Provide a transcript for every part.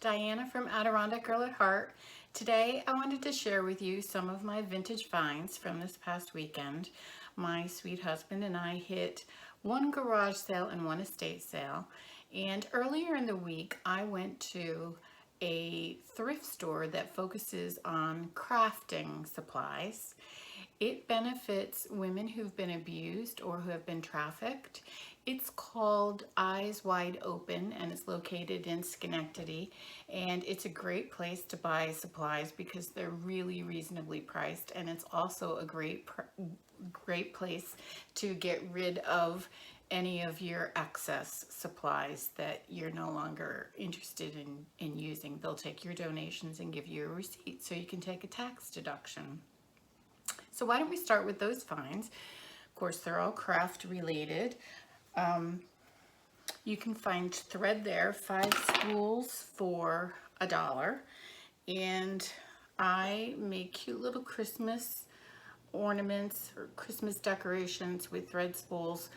Diana from Adirondack Girl at Heart. Today I wanted to share with you some of my vintage finds from this past weekend. My sweet husband and I hit one garage sale and one estate sale. And earlier in the week I went to a thrift store that focuses on crafting supplies. It benefits women who've been abused or who have been trafficked. It's called Eyes Wide Open and it's located in Schenectady, and it's a great place to buy supplies because they're really reasonably priced, and it's also a great place to get rid of any of your excess supplies that you're no longer interested in using. They'll take your donations and give you a receipt so you can take a tax deduction. So why don't we start with those finds? Of course, they're all craft related. You can find thread there, 5 spools for $1. And I make cute little Christmas ornaments or Christmas decorations with thread spools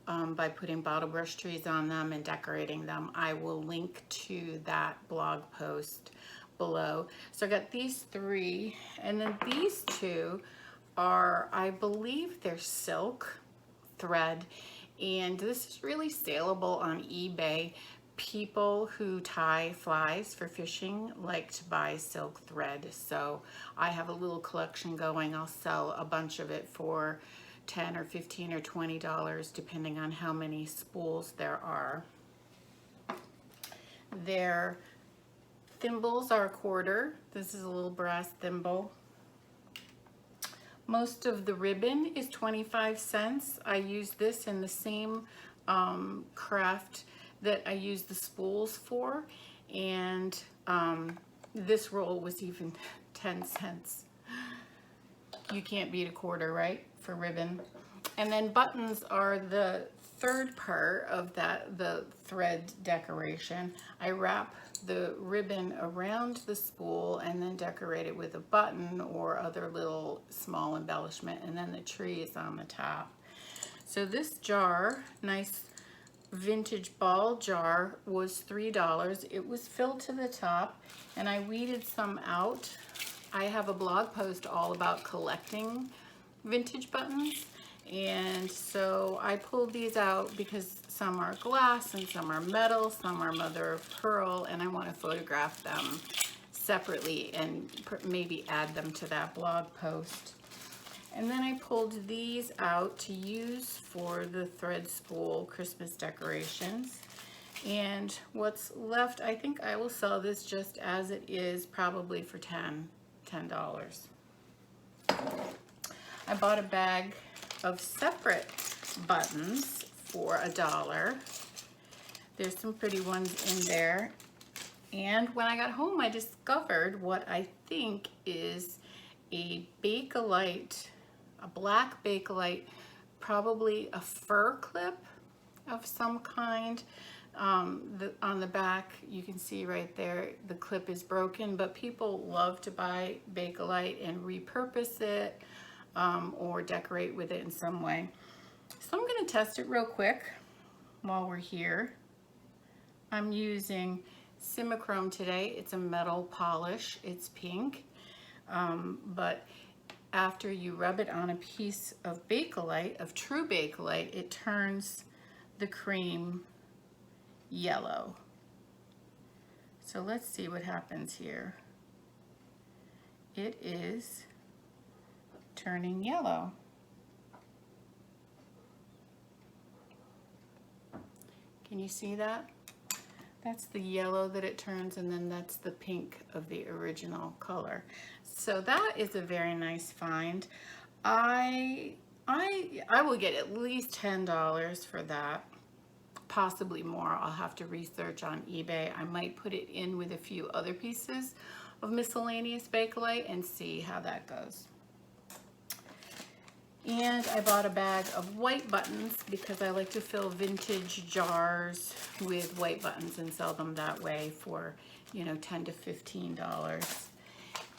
by putting bottle brush trees on them and decorating them. I will link to that blog post below. So I got these 3, and then these 2 are, I believe they're silk thread, and this is really saleable on eBay. People who tie flies for fishing like to buy silk thread, so I have a little collection going. I'll sell a bunch of it for $10 or $15 or $20 depending on how many spools there are. Their thimbles are $1. This is a little brass thimble. Most of the ribbon is 25 cents. I use this in the same craft that I use the spools for, and this roll was even 10 cents. You can't beat $1, right, for ribbon. And then buttons are the third part of the thread decoration. I wrap the ribbon around the spool and then decorate it with a button or other little small embellishment, and then the tree is on the top. So this jar, nice vintage ball jar, was $3. It was filled to the top, and I weeded some out. I have a blog post all about collecting vintage buttons, and so I pulled these out because some are glass and some are metal, some are mother of pearl, and I want to photograph them separately and maybe add them to that blog post. And then I pulled these out to use for the thread spool Christmas decorations. And what's left, I think I will sell this just as it is, probably for $10. I bought a bag of separate buttons for $1. There's some pretty ones in there. And when I got home, I discovered what I think is a Bakelite, a black Bakelite, probably a fur clip of some kind. On the back, you can see right there, the clip is broken, but people love to buy Bakelite and repurpose it or decorate with it in some way. So I'm going to test it real quick while we're here. I'm using Simichrome today. It's a metal polish. It's pink, but after you rub it on a piece of Bakelite, of true Bakelite, it turns the cream yellow. So let's see what happens here. It is turning yellow. Can you see that? That's the yellow that it turns, and then that's the pink of the original color. So that is a very nice find. I will get at least $10 for that, possibly more. I'll have to research on eBay. I might put it in with a few other pieces of miscellaneous Bakelite and see how that goes. And I bought a bag of white buttons because I like to fill vintage jars with white buttons and sell them that way for, you know, $10 to $15.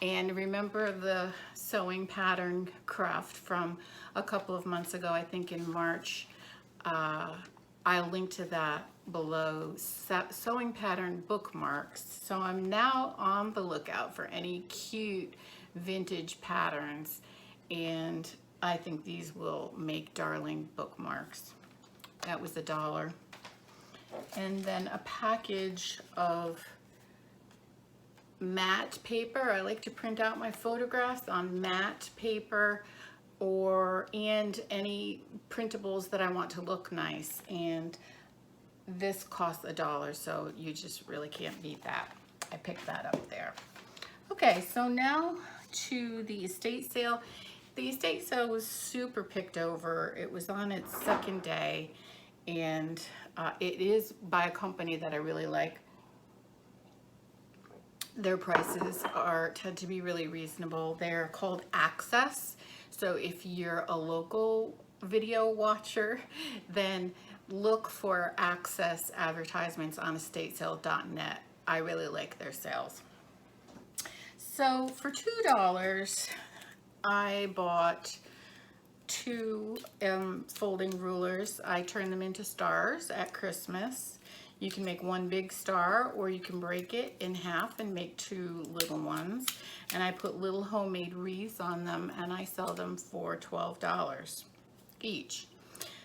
And remember the sewing pattern craft from a couple of months ago, I think in March. I'll link to that below. Sewing pattern bookmarks. So I'm now on the lookout for any cute vintage patterns, and I think these will make darling bookmarks. That was $1. And then a package of matte paper. I like to print out my photographs on matte paper, and any printables that I want to look nice. And this costs $1, so you just really can't beat that. I picked that up there. Okay, so now to the estate sale. The estate sale was super picked over. It was on its second day, and it is by a company that I really like. Their prices tend to be really reasonable. They're called Access. So if you're a local video watcher, then look for Access advertisements on estatesale.net. I really like their sales. So for $2, I bought 2 folding rulers. I turned them into stars at Christmas. You can make one big star, or you can break it in half and make 2 little ones. And I put little homemade wreaths on them, and I sell them for $12 each.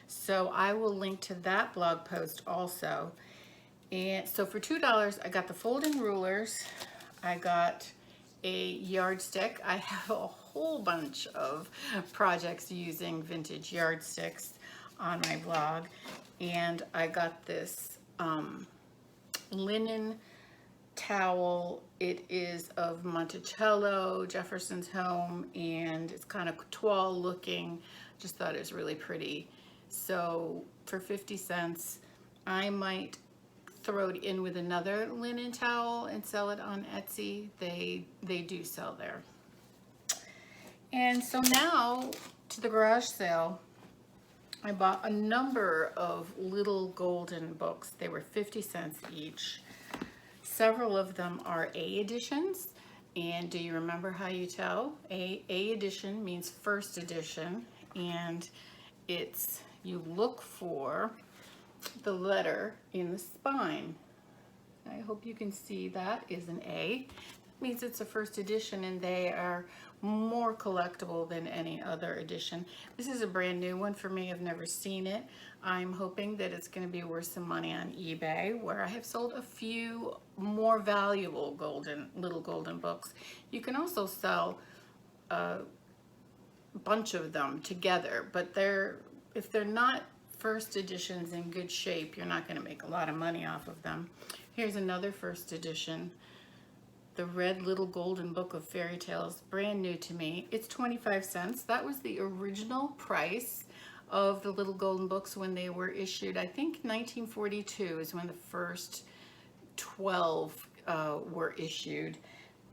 So I will link to that blog post also. And so for $2, I got the folding rulers. I got a yardstick. I have a whole bunch of projects using vintage yardsticks on my blog. And I got this linen towel. It is of Monticello, Jefferson's Home, and it's kind of toile looking. Just thought it was really pretty. So for 50 cents, I might throw it in with another linen towel and sell it on Etsy. They do sell there. And so now to the garage sale. I bought a number of little golden books. They were 50 cents each. Several of them are A editions. And do you remember how you tell? A edition means first edition, and you look for the letter in the spine. I hope you can see that is an A. It means it's a first edition, and they are more collectible than any other edition. This is a brand new one for me. I've never seen it. I'm hoping that it's going to be worth some money on eBay, where I have sold a few more valuable little golden books. You can also sell a bunch of them together, but if they're not first editions in good shape, you're not going to make a lot of money off of them. Here's another first edition. The Red Little Golden Book of Fairy Tales, brand new to me. It's 25 cents. That was the original price of the little golden books when they were issued. I think 1942 is when the first 12 were issued.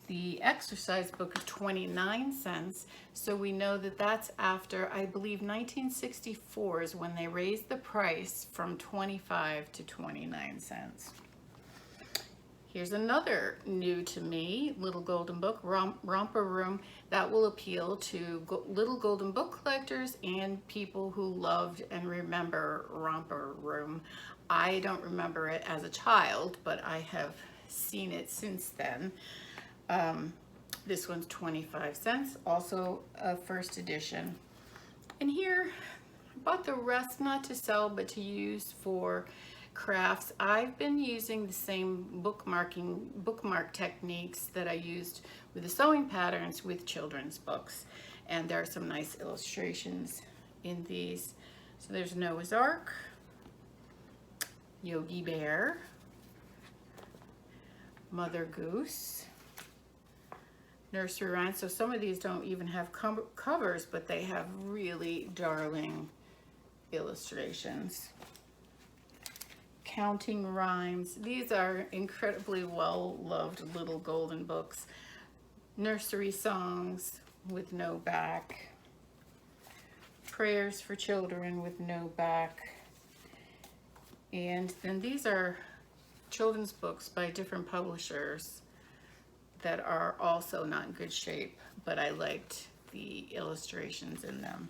The exercise book is 29 cents. So we know that that's after, I believe 1964 is when they raised the price from 25 to 29 cents. Here's another new to me little golden book, Romper Room. That will appeal to little golden book collectors and people who loved and remember Romper Room. I don't remember it as a child, but I have seen it since then. This one's 25 cents, also a first edition. And here, I bought the rest not to sell, but to use for crafts. I've been using the same bookmark techniques that I used with the sewing patterns with children's books, and there are some nice illustrations in these. So there's Noah's Ark, Yogi Bear, Mother Goose, nursery rhymes. So some of these don't even have covers, but they have really darling illustrations. Counting Rhymes. These are incredibly well-loved little golden books. Nursery Songs with no back. Prayers for Children with no back. And then these are children's books by different publishers that are also not in good shape, but I liked the illustrations in them.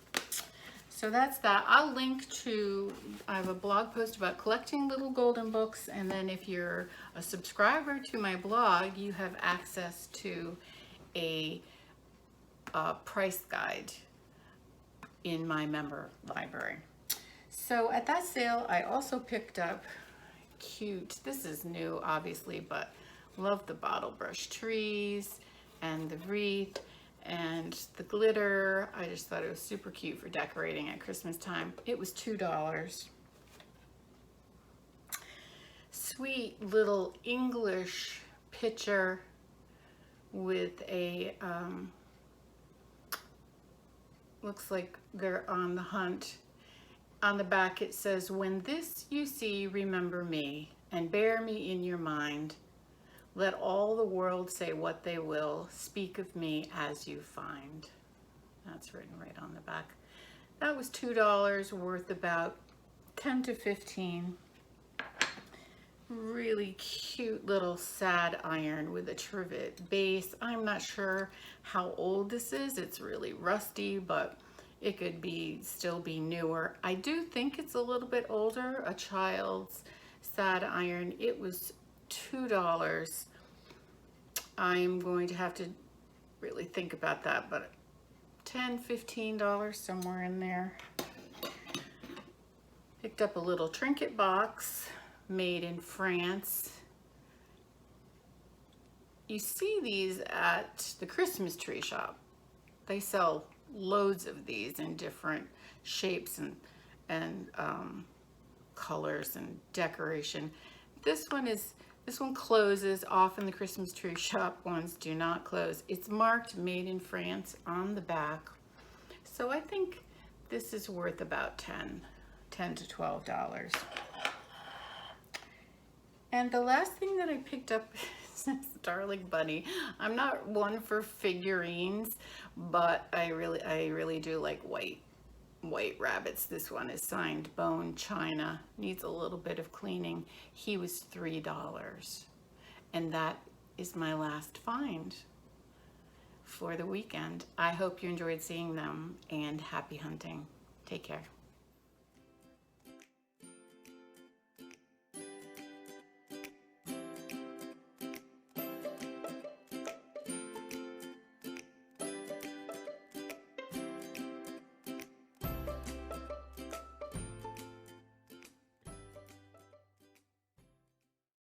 So that's that. I'll link to, I have a blog post about collecting little golden books, and then if you're a subscriber to my blog, you have access to a price guide in my member library. So at that sale, I also picked up cute, this is new obviously, but love the bottle brush trees and the wreath and the glitter. I just thought it was super cute for decorating at Christmas time. It was $2. Sweet little English picture with a, looks like they're on the hunt. On the back it says, "When this you see, remember me, and bear me in your mind. Let all the world say what they will, speak of me as you find." That's written right on the back. That was $2, worth about 10 to 15. Really cute little sad iron with a trivet base. I'm not sure how old this is. It's really rusty, but it could still be newer. I do think it's a little bit older, a child's sad iron. It was $2. I'm going to have to really think about that, but $10, $15, somewhere in there. Picked up a little trinket box made in France. You see these at the Christmas tree shop. They sell loads of these in different shapes and colors and decoration. This one closes. Often the Christmas tree shop ones do not close. It's marked made in France on the back. So I think this is worth about $10 to $12. And the last thing that I picked up is this darling bunny. I'm not one for figurines, but I really do like white rabbits. This one is signed Bone China. Needs a little bit of cleaning. He was $3. And that is my last find for the weekend. I hope you enjoyed seeing them, and happy hunting. Take care.